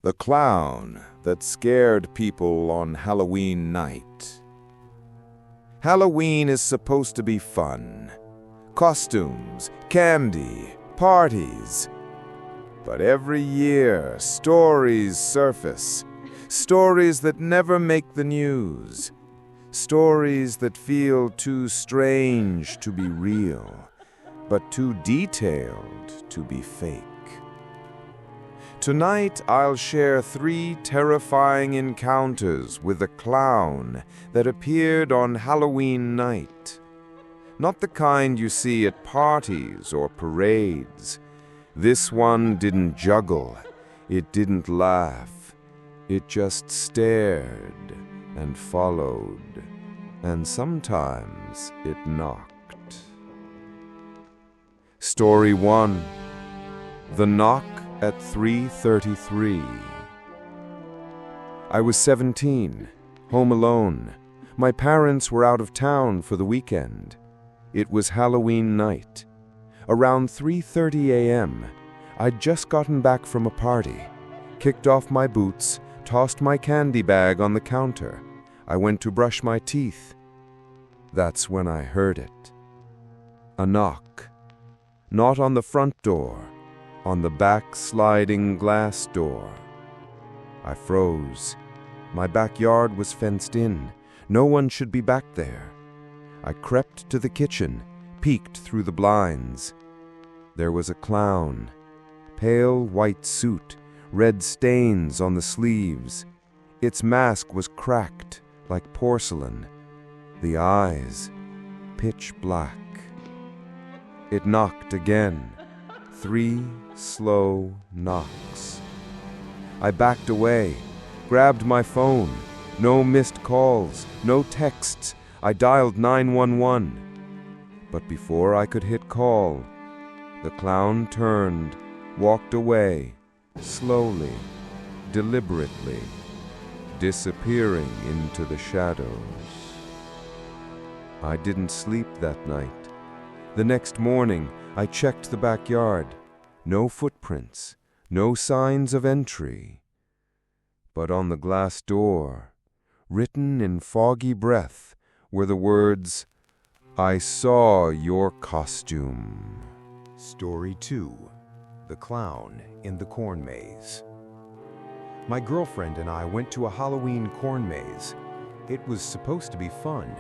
The clown that scared people on Halloween night. Halloween is supposed to be fun. Costumes, candy, parties. But every year, stories surface. Stories that never make the news. Stories that feel too strange to be real, but too detailed to be fake. Tonight, I'll share 3 terrifying encounters with a clown that appeared on Halloween night. Not the kind you see at parties or parades. This one didn't juggle, it didn't laugh. It just stared and followed, and sometimes it knocked. Story 1. The Knock at 3:33. I was 17, home alone. My parents were out of town for the weekend. It was Halloween night. Around 3:30 a.m., I'd just gotten back from a party, kicked off my boots, tossed my candy bag on the counter. I went to brush my teeth. That's when I heard it. A knock. Not on the front door. On the back sliding glass door. I froze. My backyard was fenced in. No one should be back there. I crept to the kitchen, peeked through the blinds. There was a clown. Pale white suit, red stains on the sleeves. Its mask was cracked like porcelain. The eyes, pitch black. It knocked again. 3 slow knocks. I backed away, grabbed my phone. No missed calls, no texts. I dialed 911. But before I could hit call, the clown turned, walked away, slowly, deliberately, disappearing into the shadows. I didn't sleep that night. The next morning, I checked the backyard. No footprints, no signs of entry. But on the glass door, written in foggy breath, were the words, "I saw your costume." Story 2. The Clown in the Corn Maze. My girlfriend and I went to a Halloween corn maze. It was supposed to be fun.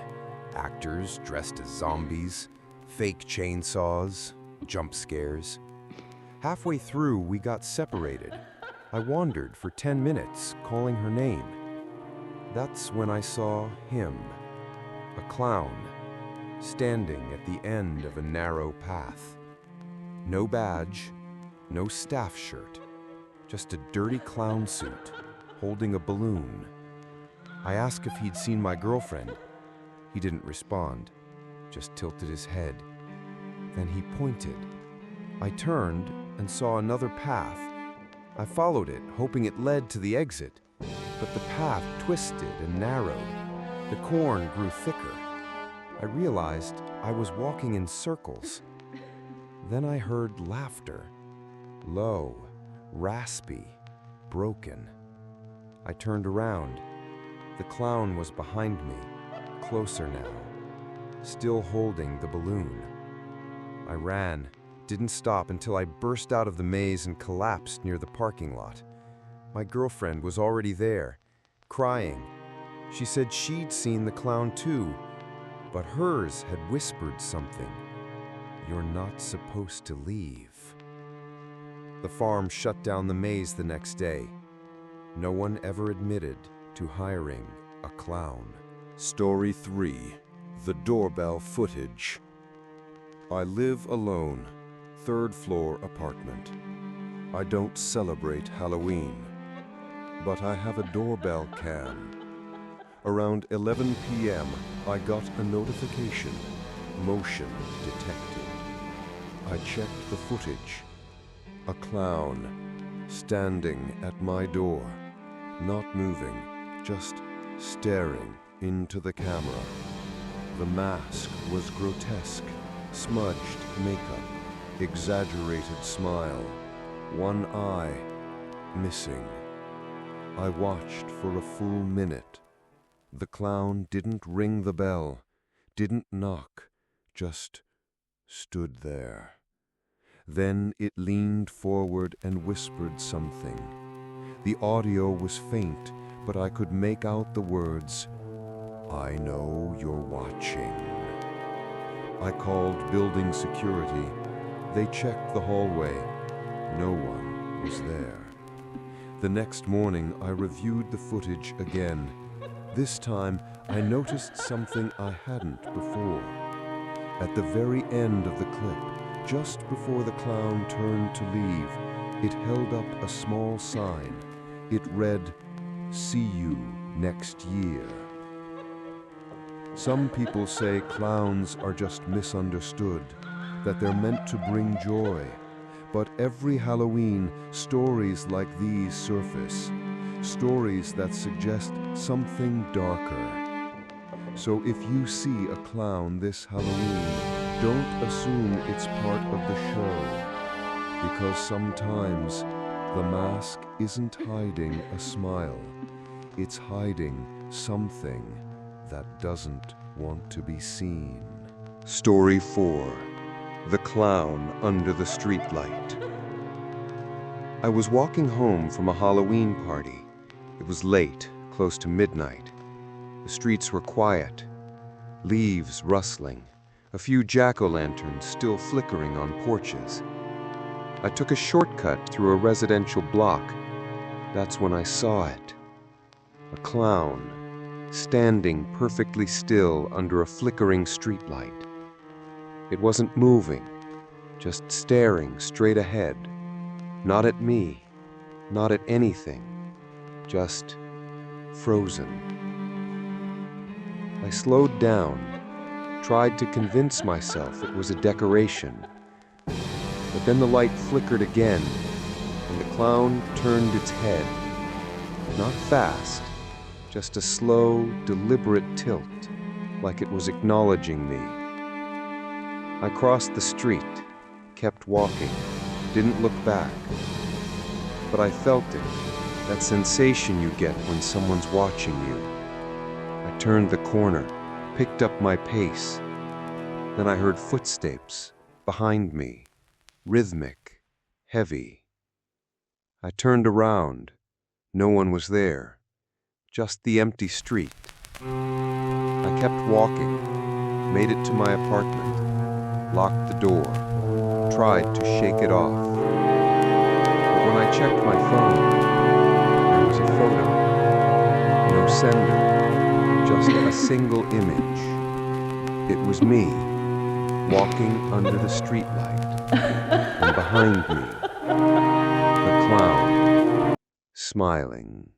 Actors dressed as zombies, fake chainsaws, jump scares. Halfway through, we got separated. I wandered for 10 minutes, calling her name. That's when I saw him, a clown, standing at the end of a narrow path. No badge, no staff shirt, just a dirty clown suit, holding a balloon. I asked if he'd seen my girlfriend. He didn't respond, just tilted his head. Then he pointed. I turned and saw another path. I followed it, hoping it led to the exit. But the path twisted and narrowed. The corn grew thicker. I realized I was walking in circles. Then I heard laughter. Low, raspy, broken. I turned around. The clown was behind me, closer now, still holding the balloon. I ran, didn't stop until I burst out of the maze and collapsed near the parking lot. My girlfriend was already there, crying. She said she'd seen the clown too, but hers had whispered something. "You're not supposed to leave." The farm shut down the maze the next day. No one ever admitted to hiring a clown. Story 3. The doorbell footage. I live alone, 3rd floor apartment. I don't celebrate Halloween, but I have a doorbell cam. Around 11 p.m., I got a notification, motion detected. I checked the footage. A clown, standing at my door, not moving, just staring into the camera. The mask was grotesque, smudged makeup, exaggerated smile, one eye missing. I watched for a full minute. The clown didn't ring the bell, didn't knock, just stood there. Then it leaned forward and whispered something. The audio was faint, but I could make out the words, "I know you're watching." I called building security. They checked the hallway. No one was there. The next morning, I reviewed the footage again. This time, I noticed something I hadn't before. At the very end of the clip, just before the clown turned to leave, it held up a small sign. It read, "See you next year." Some people say clowns are just misunderstood, that they're meant to bring joy. But every Halloween, stories like these surface, stories that suggest something darker. So if you see a clown this Halloween, don't assume it's part of the show, because sometimes the mask isn't hiding a smile, it's hiding something that doesn't want to be seen. Story 4. The Clown Under the Streetlight. I was walking home from a Halloween party. It was late, close to midnight. The streets were quiet, leaves rustling, a few jack-o'-lanterns still flickering on porches. I took a shortcut through a residential block. That's when I saw it. A clown, standing perfectly still under a flickering streetlight. It wasn't moving, just staring straight ahead. Not at me, not at anything, just frozen. I slowed down, tried to convince myself it was a decoration. But then the light flickered again, and the clown turned its head. Not fast, just a slow, deliberate tilt, like it was acknowledging me. I crossed the street, kept walking, didn't look back. But I felt it, that sensation you get when someone's watching you. I turned the corner, picked up my pace. Then I heard footsteps behind me, rhythmic, heavy. I turned around. No one was there. Just the empty street. I kept walking, made it to my apartment, locked the door, tried to shake it off. But when I checked my phone, there was a photo. No sender, just a single image. It was me, walking under the streetlight, and behind me, the clown, smiling.